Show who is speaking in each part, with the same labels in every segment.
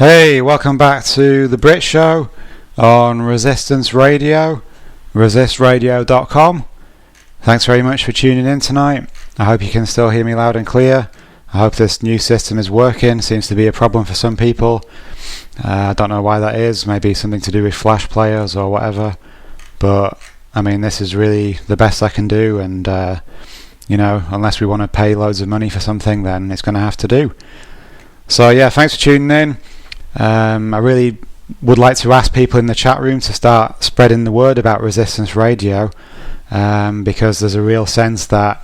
Speaker 1: Hey, welcome back to the Brit Show on Resistance Radio, resistradio.com. Thanks very much for tuning in tonight. I hope you can still hear me loud and clear. I hope this new system is working. Seems to be a problem for some people. I don't know why that is. Maybe something to do with flash players or whatever. But I mean, this is really the best I can do, and unless we want to pay loads of money for something, then it's going to have to do. So yeah, thanks for tuning in. I really would like to ask people in the chat room to start spreading the word about Resistance Radio, because there's a real sense that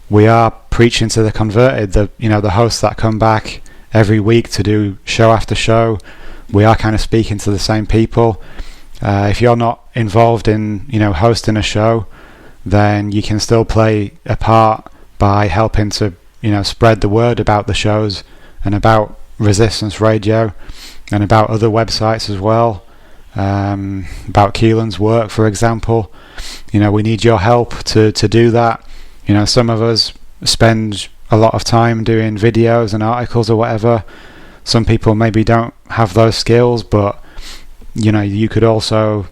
Speaker 1: we are preaching to the converted. The hosts that come back every week to do show after show, we are kind of speaking to the same people. If you're not involved in hosting a show, then you can still play a part by helping to spread the word about the shows and about Resistance Radio and about other websites as well, about Keelan's work, for example. We need your help to do that. Some of us spend a lot of time doing videos and articles or whatever. Some people maybe don't have those skills, but you could also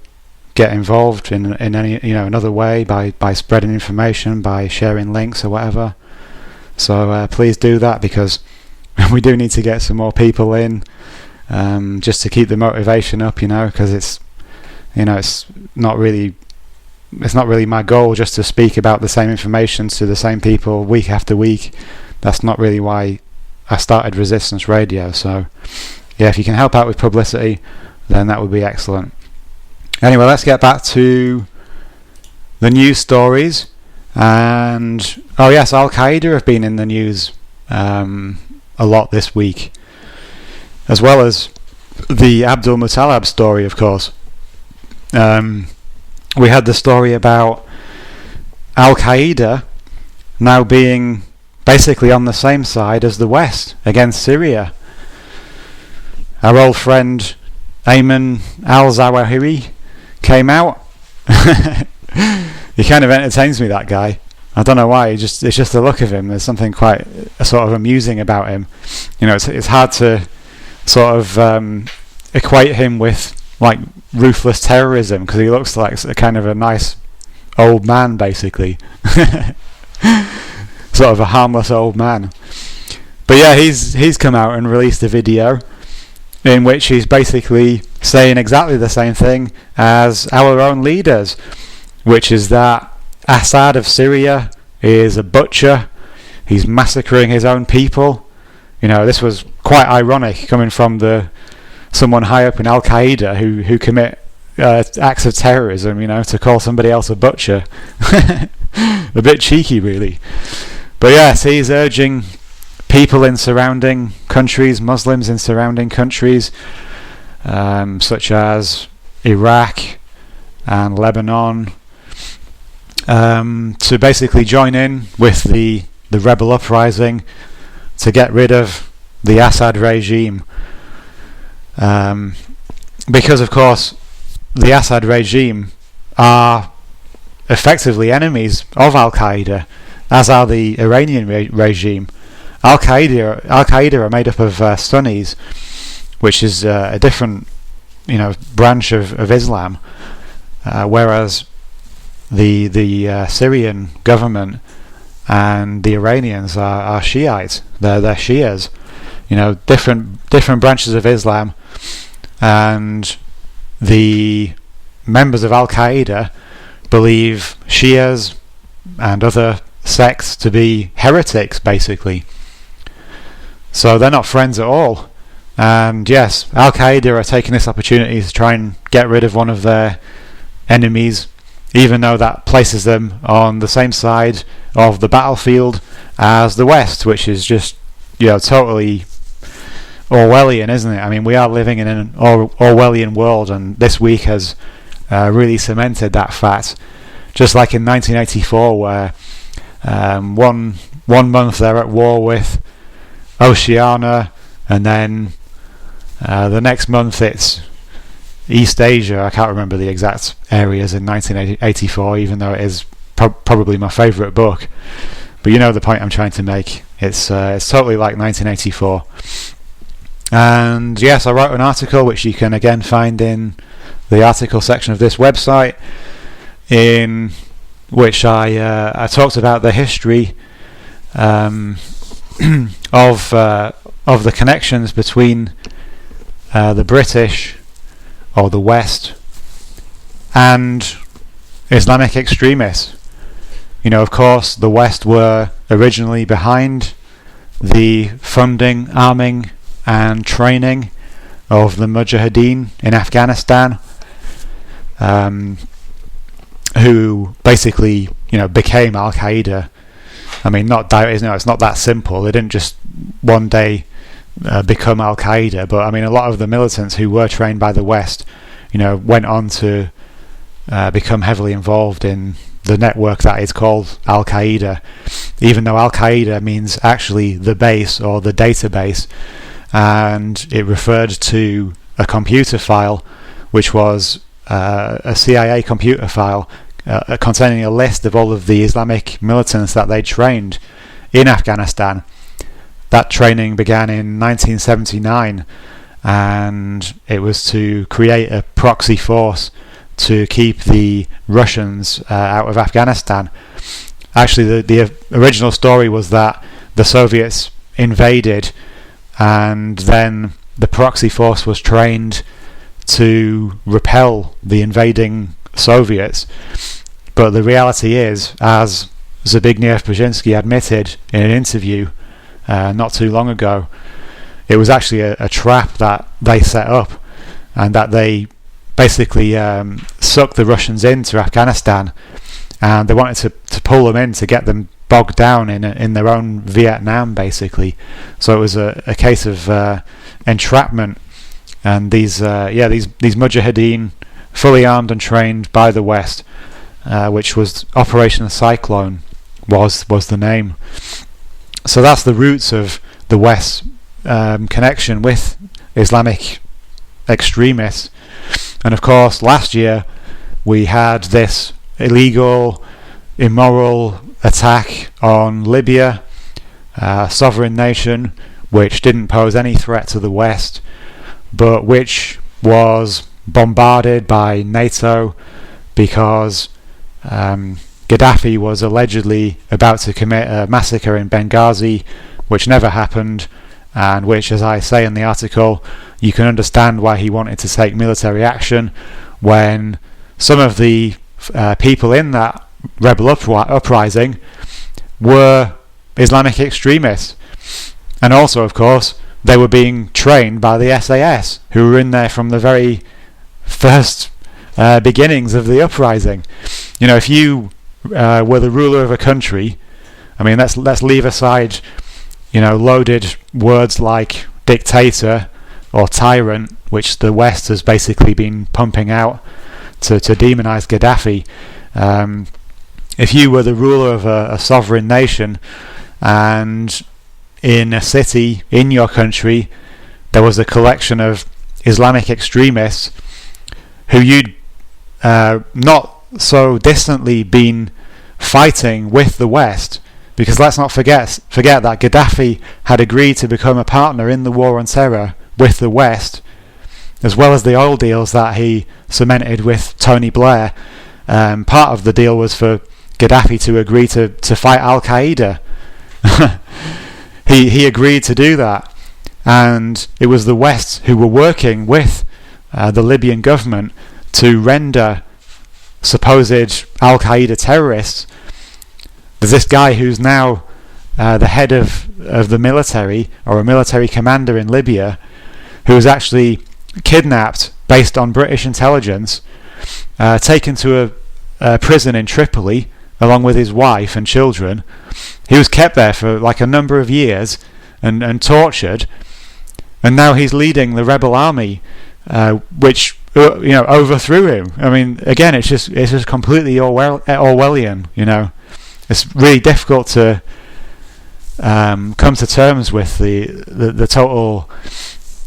Speaker 1: get involved in any another way by spreading information, by sharing links or whatever. So please do that, because we do need to get some more people in, just to keep the motivation up, because it's not really my goal just to speak about the same information to the same people week after week. That's not really why I started Resistance Radio. So yeah, if you can help out with publicity, then that would be excellent. Anyway, let's get back to the news stories. And oh yes, Al Qaeda have been in the news a lot this week, as well as the Abdul Muttalib story, of course. We had the story about Al Qaeda now being basically on the same side as the West against Syria. Our old friend Ayman al-Zawahiri came out. He kind of entertains me, that guy. I don't know why. It's just the look of him. There's something quite sort of amusing about him. It's hard to sort of equate him with like ruthless terrorism, because he looks like a kind of a nice old man, basically. Sort of a harmless old man. But yeah, he's come out and released a video in which he's basically saying exactly the same thing as our own leaders, which is that Assad of Syria is a butcher. He's massacring his own people. This was quite ironic coming from someone high up in Al Qaeda who commit acts of terrorism. To call somebody else a butcher, a bit cheeky, really. But yes, he's urging people in surrounding countries, Muslims in surrounding countries, such as Iraq and Lebanon, to basically join in with the rebel uprising to get rid of the Assad regime, because of course the Assad regime are effectively enemies of Al Qaeda, as are the Iranian regime. Al Qaeda are made up of Sunnis, which is a different branch of Islam, whereas the Syrian government and the Iranians are Shiites. They're Shias, different branches of Islam, and the members of Al Qaeda believe Shias and other sects to be heretics, basically. So they're not friends at all. And yes, Al Qaeda are taking this opportunity to try and get rid of one of their enemies, even though that places them on the same side of the battlefield as the West, which is just totally Orwellian, isn't it? I mean, we are living in an Orwellian world, and this week has really cemented that fact. Just like in 1984, where one month they're at war with Oceania, and then the next month it's East Asia. I can't remember the exact areas in 1984, even though it is probably my favourite book. But you know the point I'm trying to make. It's totally like 1984. And yes, I wrote an article which you can again find in the article section of this website, in which I talked about the history of the connections between the British, or the West, and Islamic extremists. Of course, the West were originally behind the funding, arming, and training of the Mujahideen in Afghanistan, who basically, became Al Qaeda. I mean, it's not that simple. They didn't just one day become Al Qaeda, but I mean, a lot of the militants who were trained by the West, went on to become heavily involved in the network that is called Al Qaeda, even though Al Qaeda means actually the base or the database, and it referred to a computer file, which was a CIA computer file containing a list of all of the Islamic militants that they trained in Afghanistan. That training began in 1979, and it was to create a proxy force to keep the Russians out of Afghanistan. Actually, the original story was that the Soviets invaded, and then the proxy force was trained to repel the invading Soviets. But the reality is, as Zbigniew Brzezinski admitted in an interview not too long ago, it was actually a trap that they set up, and that they basically sucked the Russians into Afghanistan, and they wanted to pull them in to get them bogged down in their own Vietnam, basically. So it was a case of entrapment, and these Mujahideen, fully armed and trained by the West, which was Operation Cyclone, was the name. So that's the roots of the West's connection with Islamic extremists. And of course, last year we had this illegal, immoral attack on Libya, a sovereign nation which didn't pose any threat to the West, but which was bombarded by NATO because Gaddafi was allegedly about to commit a massacre in Benghazi, which never happened, and which, as I say in the article, you can understand why he wanted to take military action when some of the people in that rebel uprising were Islamic extremists. And also, of course, they were being trained by the SAS, who were in there from the very first beginnings of the uprising. If you were the ruler of a country, I mean, let's leave aside loaded words like dictator or tyrant, which the West has basically been pumping out to demonize Gaddafi. If you were the ruler of a sovereign nation, and in a city in your country there was a collection of Islamic extremists who you'd not so distantly been fighting with the West, because let's not forget that Gaddafi had agreed to become a partner in the war on terror with the West, as well as the oil deals that he cemented with Tony Blair. Part of the deal was for Gaddafi to agree to fight Al Qaeda. He agreed to do that, and it was the West who were working with the Libyan government to render supposed Al Qaeda terrorists. There's this guy who's now the head of the military, or a military commander in Libya, who was actually kidnapped based on British intelligence, taken to a prison in Tripoli along with his wife and children. He was kept there for like a number of years and tortured, and now he's leading the rebel army, which overthrew him. I mean, again, it's just completely Orwellian. It's really difficult to come to terms with the total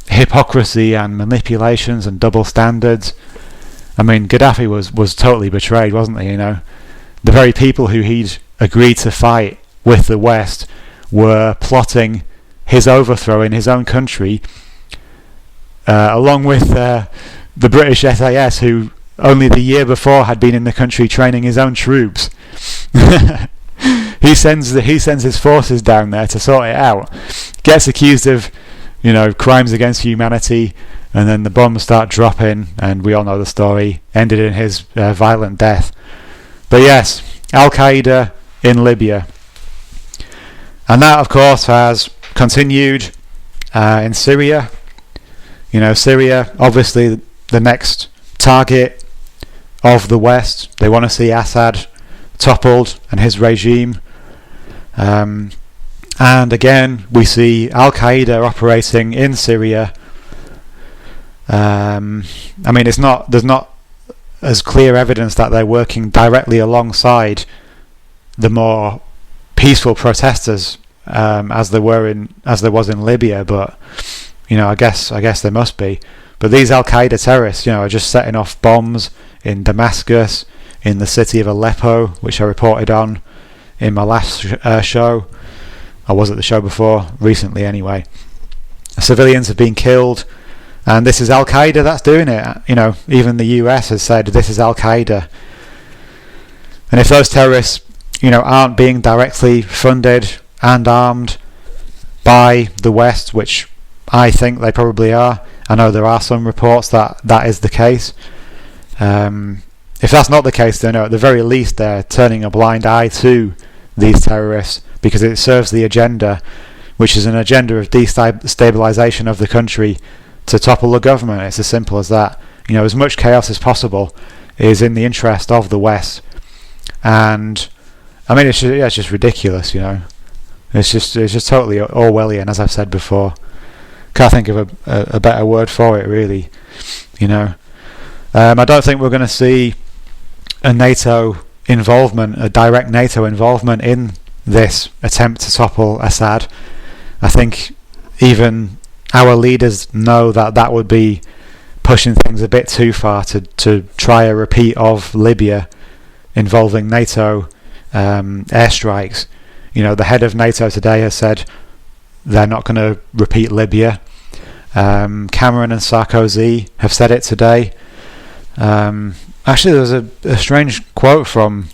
Speaker 1: hypocrisy and manipulations and double standards. I mean, Gaddafi was totally betrayed, wasn't he? The very people who he'd agreed to fight with the West were plotting his overthrow in his own country, along with the British SAS, who only the year before had been in the country training his own troops. He sends his forces down there to sort it out. Gets accused of, crimes against humanity, and then the bombs start dropping, and we all know the story. Ended in his violent death. But yes, Al-Qaeda in Libya, and that, of course, has continued in Syria. Syria, obviously the next target of the West. They want to see Assad toppled and his regime. And again, we see Al-Qaeda operating in Syria. There's not as clear evidence that they're working directly alongside the more peaceful protesters as there was in Libya, but I guess there must be. But these Al-Qaeda terrorists, are just setting off bombs in Damascus, in the city of Aleppo, which I reported on in my last show. I was at the show before, recently anyway. Civilians have been killed, and this is Al-Qaeda that's doing it. Even the US has said this is Al-Qaeda. And if those terrorists, aren't being directly funded and armed by the West, which I think they probably are, I know there are some reports that is the case. If that's not the case, then at the very least they're turning a blind eye to these terrorists, because it serves the agenda, which is an agenda of destabilisation of the country to topple the government. It's as simple as that. As much chaos as possible is in the interest of the West, and it's just ridiculous. It's just totally Orwellian, as I've said before. Can't think of a better word for it, really. I don't think we're going to see a direct NATO involvement in this attempt to topple Assad. I think even our leaders know that would be pushing things a bit too far to try a repeat of Libya involving NATO airstrikes. The head of NATO today has said they're not going to repeat Libya. Cameron and Sarkozy have said it today. Actually, there was a strange quote from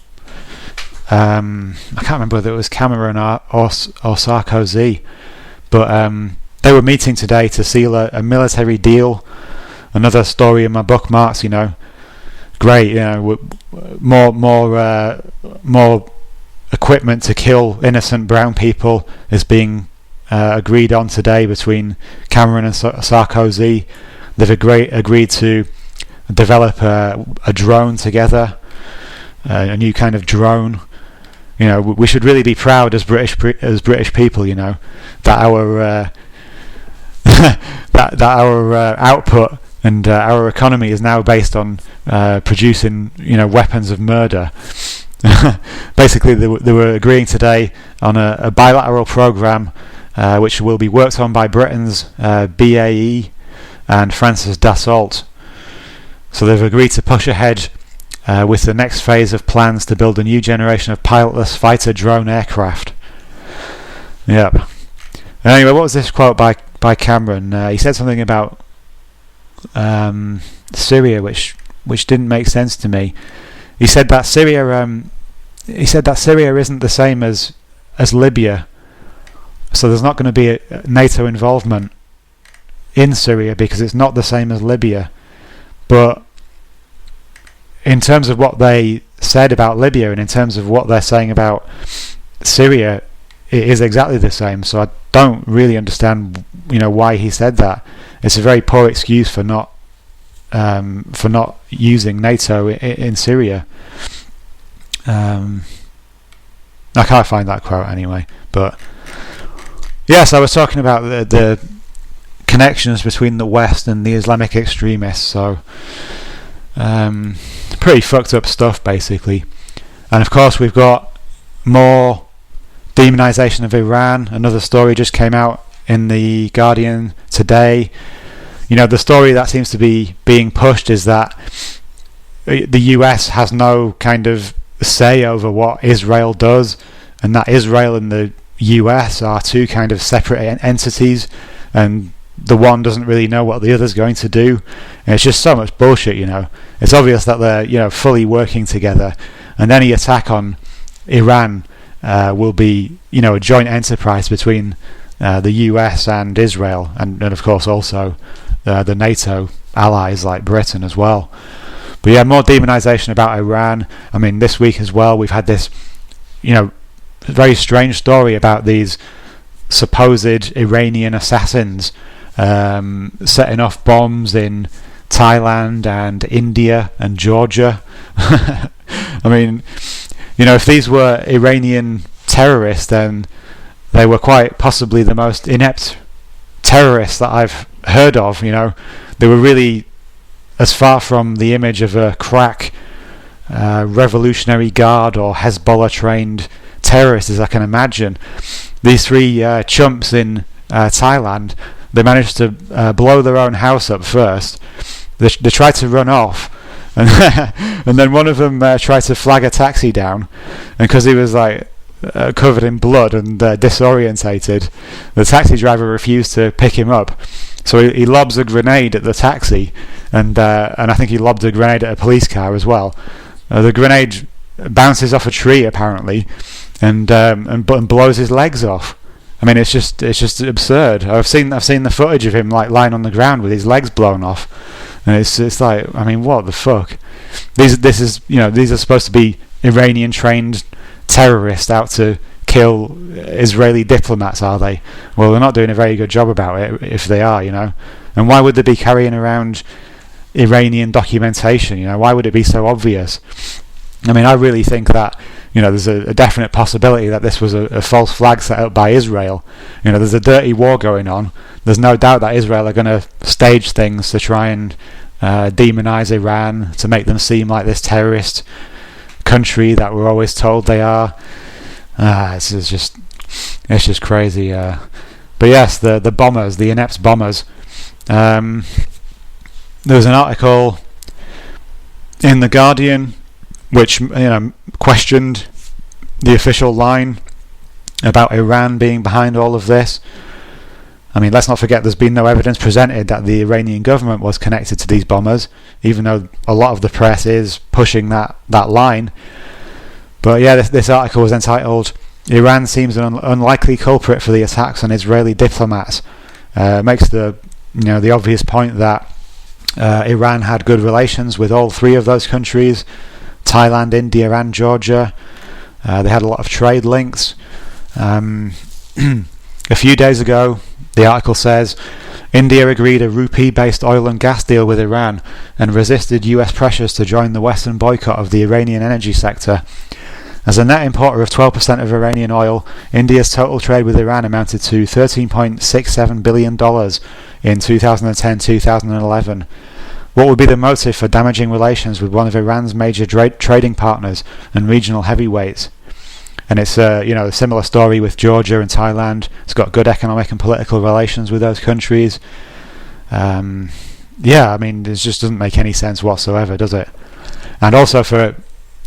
Speaker 1: I can't remember whether it was Cameron or Sarkozy, but they were meeting today to seal a military deal. Another story in my bookmarks. Great. More equipment to kill innocent brown people is being agreed on today between Cameron and Sarkozy. They've agreed to develop a drone together, a new kind of drone. We should really be proud as British people, that our that our output and our economy is now based on producing weapons of murder. Basically, they were agreeing today on a bilateral program which will be worked on by Britain's BAE and France's Dassault. So they've agreed to push ahead with the next phase of plans to build a new generation of pilotless fighter drone aircraft. Yep. Anyway, what was this quote by Cameron? He said something about Syria, which didn't make sense to me. He said that Syria isn't the same as Libya, so there's not going to be a NATO involvement in Syria because it's not the same as Libya. But in terms of what they said about Libya and in terms of what they're saying about Syria, it is exactly the same. So I don't really understand, why he said that. It's a very poor excuse for not using NATO in Syria. I can't find that quote anyway. But yes, I was talking about the connections between the West and the Islamic extremists. So pretty fucked up stuff, basically. And of course we've got more demonization of Iran. Another story just came out in the Guardian today. The story that seems to be being pushed is that the US has no kind of say over what Israel does, and that Israel and the US are two kind of separate entities, and the one doesn't really know what the other's going to do. And it's just so much bullshit, It's obvious that they're, fully working together, and any attack on Iran will be, a joint enterprise between the US and Israel, and of course also the NATO allies like Britain as well. But yeah, more demonization about Iran. I mean, this week as well, we've had this, very strange story about these supposed Iranian assassins setting off bombs in Thailand and India and Georgia. I mean, if these were Iranian terrorists, then they were quite possibly the most inept terrorists that I've heard of. They were really as far from the image of a crack Revolutionary Guard or Hezbollah trained terrorists as I can imagine. These three chumps in Thailand, they managed to blow their own house up first. They tried to run off, and and then one of them tried to flag a taxi down, and because he was covered in blood and disorientated, the taxi driver refused to pick him up. So he lobs a grenade at the taxi, and I think he lobbed a grenade at a police car as well. The grenade bounces off a tree apparently, and blows his legs off. I mean, it's just absurd. I've seen the footage of him lying on the ground with his legs blown off, and it's like, I mean, what the fuck? These are supposed to be Iranian trained terrorists out to kill Israeli diplomats, are they? Well, they're not doing a very good job about it if they are, And why would they be carrying around Iranian documentation? Why would it be so obvious? I mean, I really think that there's a definite possibility that this was a false flag set up by Israel. There's a dirty war going on. There's no doubt that Israel are going to stage things to try and demonize Iran, to make them seem like this terrorist country that we're always told they are. It's just crazy. But yes, the bombers, the inept bombers. There was an article in The Guardian which questioned the official line about Iran being behind all of this. I mean, let's not forget there's been no evidence presented that the Iranian government was connected to these bombers, even though a lot of the press is pushing that line. But yeah, this article was entitled "Iran Seems an Unlikely Culprit for the Attacks on Israeli Diplomats." Makes the obvious point that Iran had good relations with all three of those countries, Thailand, India and Georgia. They had a lot of trade links. A few days ago, the article says, India agreed a rupee-based oil and gas deal with Iran and resisted US pressures to join the Western boycott of the Iranian energy sector. As a net importer of 12% of Iranian oil, India's total trade with Iran amounted to $13.67 billion in 2010-2011. What would be the motive for damaging relations with one of Iran's major trading partners and regional heavyweights? And it's a similar story with Georgia and Thailand. It's got good economic and political relations with those countries. I mean, it just doesn't make any sense whatsoever, does it? And also for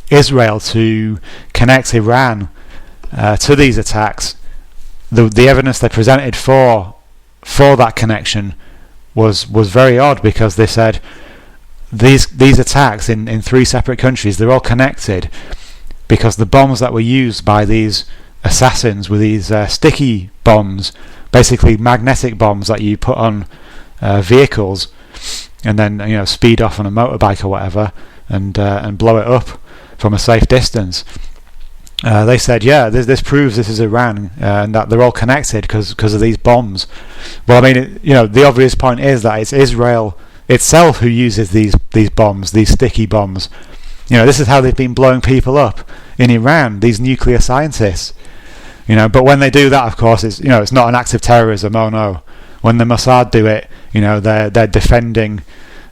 Speaker 1: Israel to connect Iran to these attacks, the evidence they presented for that connection was very odd, because they said these attacks in three separate countries, they're all connected because the bombs that were used by these assassins were these sticky bombs, basically magnetic bombs that you put on vehicles and then speed off on a motorbike or whatever and blow it up from a safe distance. They said, this proves this is Iran and that they're all connected because of these bombs. Well, I mean, the obvious point is that it's Israel itself who uses these bombs, these sticky bombs. This is how they've been blowing people up in Iran, these nuclear scientists. But when they do that, of course, it's not an act of terrorism. Oh no! When the Mossad do it, they're defending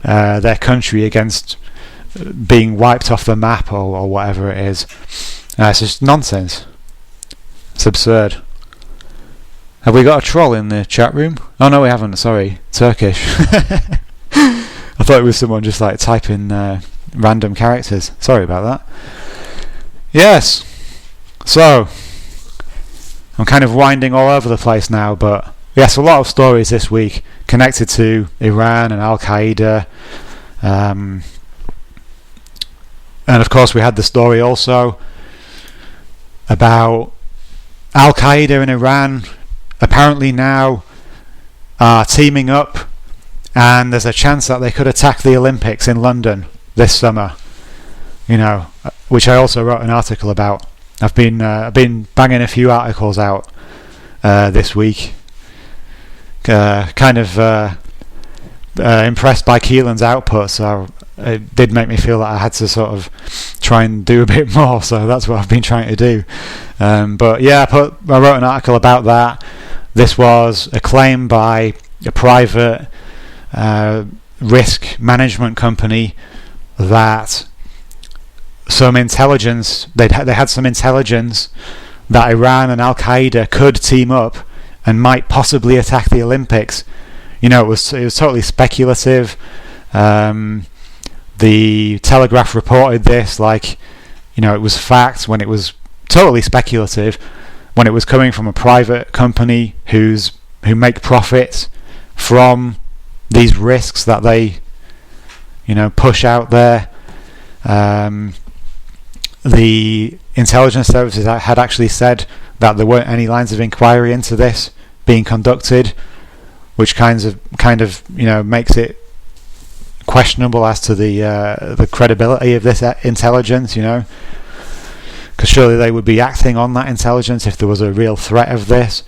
Speaker 1: their country against being wiped off the map or whatever it is. It's just nonsense. It's absurd. Have we got a troll in the chat room? Oh no, we haven't. Sorry, Turkish. I thought it was someone just typing random characters. Sorry about that. Yes. So I'm kind of winding all over the place now, but yes, a lot of stories this week connected to Iran and Al-Qaeda. And of course we had the story also about Al-Qaeda and Iran apparently now are teaming up, and there's a chance that they could attack the Olympics in London this summer, which I also wrote an article about. I've been banging a few articles out this week, kind of impressed by Keelan's output, so it did make me feel that I had to sort of try and do a bit more, so that's what I've been trying to do. But yeah, I wrote an article about that. This was a claim by a private risk management company that some intelligence, they had some intelligence that Iran and Al-Qaeda could team up and might possibly attack the Olympics. It was totally speculative. The Telegraph reported this like, it was fact, when it was totally speculative, when it was coming from a private company who make profits from these risks that they, push out there. The intelligence services had actually said that there weren't any lines of inquiry into this being conducted, which kind of makes it questionable as to the credibility of this intelligence, because surely they would be acting on that intelligence if there was a real threat of this.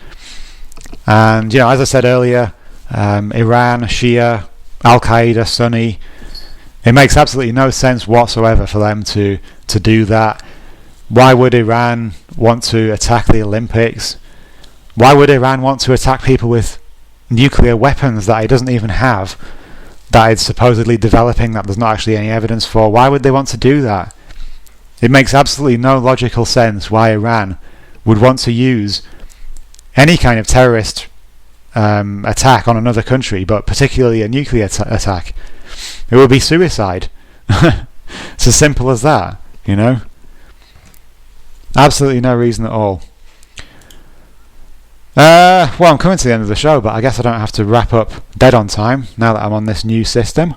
Speaker 1: And as I said earlier, Iran, Shia, Al-Qaeda, Sunni, it makes absolutely no sense whatsoever for them to do that. Why would Iran want to attack the Olympics? Why would Iran want to attack people with nuclear weapons that it doesn't even have, that it's supposedly developing, that there's not actually any evidence for? Why would they want to do that? It makes absolutely no logical sense why Iran would want to use any kind of terrorist attack on another country, but particularly a nuclear attack. It would be suicide. It's as simple as that, Absolutely no reason at all. Well, I'm coming to the end of the show, but I guess I don't have to wrap up dead on time now that I'm on this new system.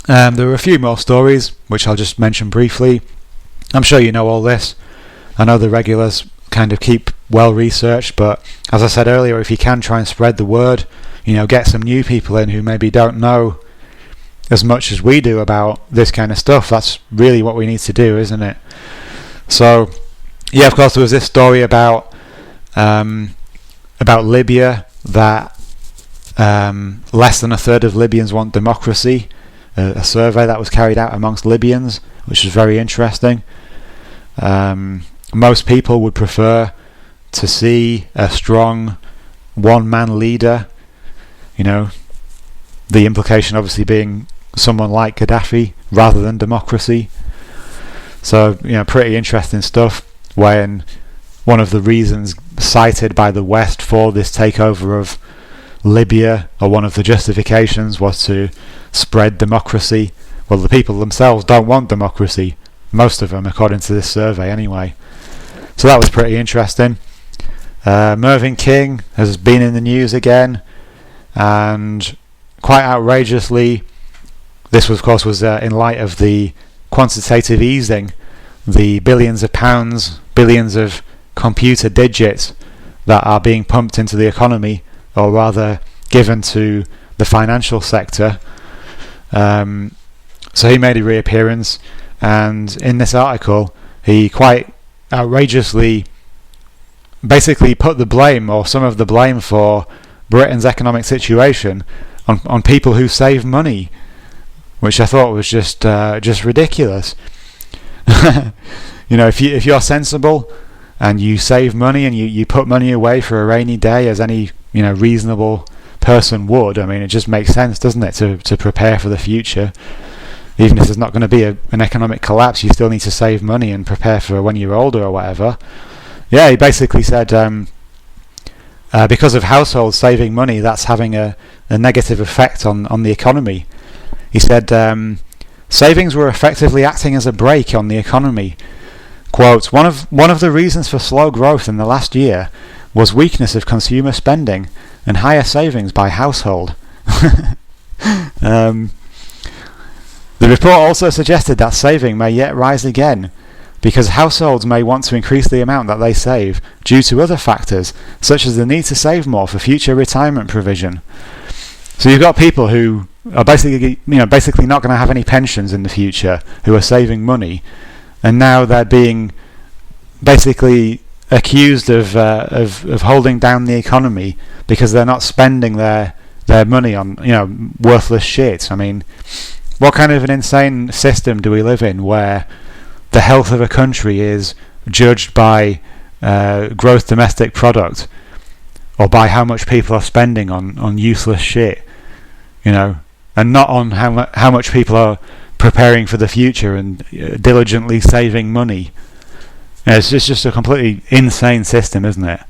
Speaker 1: There were a few more stories which I'll just mention briefly. I'm sure you know all this. I know the regulars kind of keep well researched, but as I said earlier, if you can try and spread the word, get some new people in who maybe don't know as much as we do about this kind of stuff. That's really what we need to do, isn't it? So yeah, of course there was this story about Libya, that less than a third of Libyans want democracy, a survey that was carried out amongst Libyans, which is very interesting. Most people would prefer to see a strong one-man leader, the implication obviously being someone like Gaddafi rather than democracy. So, pretty interesting stuff, when one of the reasons cited by the West for this takeover of Libya, or one of the justifications, was to spread democracy. Well, the people themselves don't want democracy, most of them, according to this survey anyway. So that was pretty interesting. Mervyn King has been in the news again, and quite outrageously, this was, of course, was in light of the quantitative easing, the billions of pounds, billions of computer digits that are being pumped into the economy, or rather given to the financial sector. So he made a reappearance, and in this article he quite outrageously basically put the blame, or some of the blame, for Britain's economic situation on people who save money, which I thought was just ridiculous. If you're sensible and you save money and you put money away for a rainy day, as any reasonable person would, I mean, it just makes sense, doesn't it, to prepare for the future. Even if there's not going to be an economic collapse, you still need to save money and prepare for when you're older or whatever. Yeah, he basically said because of households saving money, that's having a negative effect on the economy. He said savings were effectively acting as a brake on the economy. Quote, one of the reasons for slow growth in the last year was weakness of consumer spending and higher savings by household. The report also suggested that saving may yet rise again, because households may want to increase the amount that they save due to other factors, such as the need to save more for future retirement provision. So you've got people who are basically not going to have any pensions in the future, who are saving money, and now they're being basically accused of holding down the economy because they're not spending their money on worthless shit. I mean, what kind of an insane system do we live in where the health of a country is judged by gross domestic product, or by how much people are spending on useless shit, and not on how much people are preparing for the future and diligently saving money? It's just a completely insane system, isn't it?